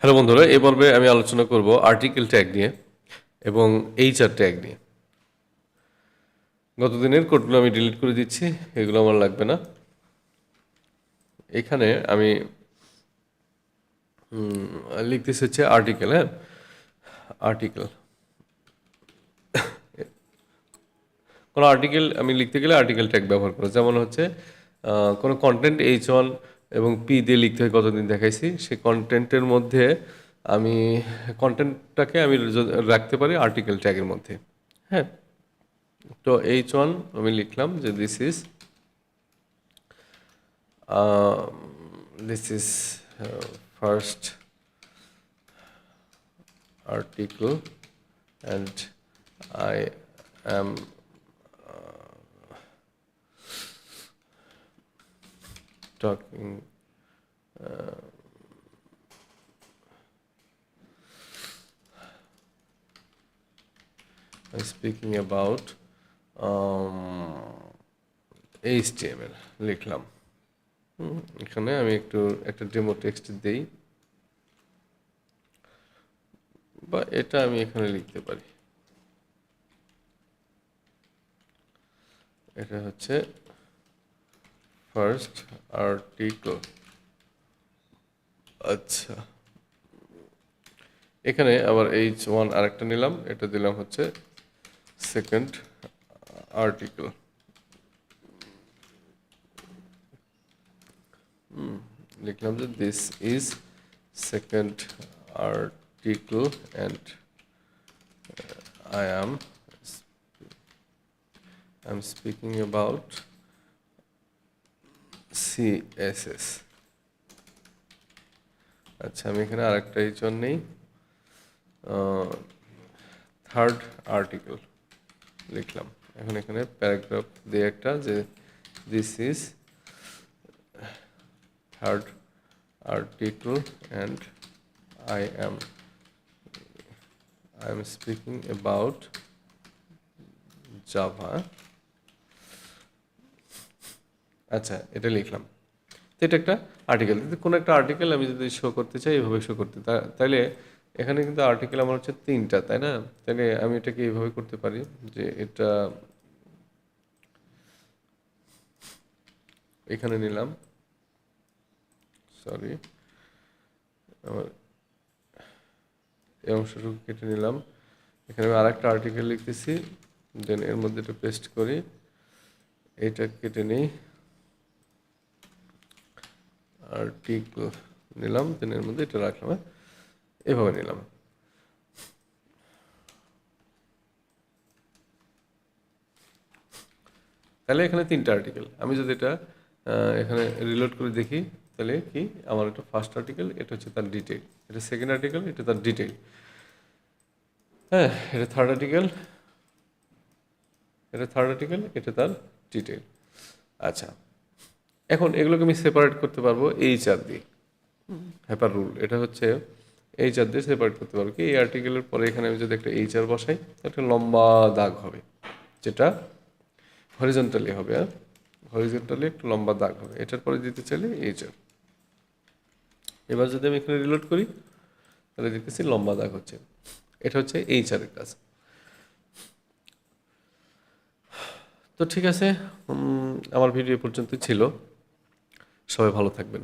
Hello বন্ধুরা, এই পর্বে আমি আলোচনা করব আর্টিকেল ট্যাগ নিয়ে এবং এইচআর ট্যাগ নিয়ে। গতদিনের কোডগুলো আমি ডিলিট করে দিচ্ছি, এগুলো আমার লাগবে না। এখানে আমি লিখতেছি হচ্ছে আর্টিকেল। হ্যাঁ, আর্টিকেল। কোনো আর্টিকেল আমি লিখতে গেলে আর্টিকেল ট্যাগ ব্যবহার করব। যেমন হচ্ছে কোনো কন্টেন্ট H1 এবং P দিয়ে লিখতে হয়, কতদিন দেখাইছি। সেই কন্টেন্টের মধ্যে আমি কন্টেন্টটাকে আমি রাখতে পারি আর্টিকেল ট্যাগের মধ্যে। হ্যাঁ, তো H1 আমি লিখলাম যে this is first article and I am talking speaking about HTML লিখলাম। এখানে আমি একটা ডেমো টেক্সট দেই, বা এটা আমি এখানে লিখতে পারি। এটা হচ্ছে ফার্স্ট আর্টিকেল। আচ্ছা, এখানে আবার H1 আরেকটা নিলাম, এটা দিলাম হচ্ছে সেকেন্ড আর্টিকেল। লিখলাম যে this is second article and I am speaking about CSS. আচ্ছা, আমি এখানে আরেকটা H1 নেই, থার্ড আর্টিকেল লিখলাম। এখন এখানে প্যারাগ্রাফ দিয়ে একটা যে this is third article and I am speaking about Java. আচ্ছা, এটা লিখলাম। তো এটা একটা আর্টিকেল। কোনো একটা আর্টিকেল আমি যদি শো করতে চাই, এইভাবে শো করতে, তাইলে এখানে কিন্তু আর্টিকেল আমার হচ্ছে 3টা, তাই না? তাহলে আমি এটাকে এইভাবে করতে পারি যে এটা এখানে নিলাম, সরি আমার এই অংশটুকু কেটে নিলাম। এখানে আমি আরেকটা আর্টিকেল লিখতেছি, দেন এর মধ্যে এটা পেস্ট করি, এটা কেটে নিই, আর্টিকেল নিলাম, দেন এর মধ্যে এটা রাখলাম। এভাবে নিলাম। তাহলে এখানে 3টা আর্টিকেল। আমি যদি এটা এখানে রিলোড করে দেখি, তাহলে কি আমার এটা ফার্স্ট আর্টিকেল, এটা হচ্ছে তার ডিটেইল, এটা সেকেন্ড আর্টিকেল, এটা তার ডিটেইল, হ্যাঁ, এটা থার্ড আর্টিকেল, এটা তার ডিটেইল। আচ্ছা, এখন এগুলোকে আমি সেপারেট করতে পারবো এইচআর দিয়ে, হ্যাপার রুল। এটা হচ্ছে এইচআর দিয়ে সেপারেট করতে পারবো কি, এই আর্টিকেলের পরে এখানে আমি যদি একটা এইচআর বসাই, একটা লম্বা দাগ হবে, যেটা হরিজন্টালি হবে। হরিজন্টালি একটু লম্বা দাগ হবে, এটার পরে দিতে চাইলে এইচআর। এবার যদি আমি এখানে রিলোড করি, তাহলে দেখতেছি লম্বা দাগ হচ্ছে। এটা হচ্ছে এইচআর এর কাজ। তো ঠিক আছে, আমার ভিডিও পর্যন্ত ছিল। সবাই ভালো থাকবেন।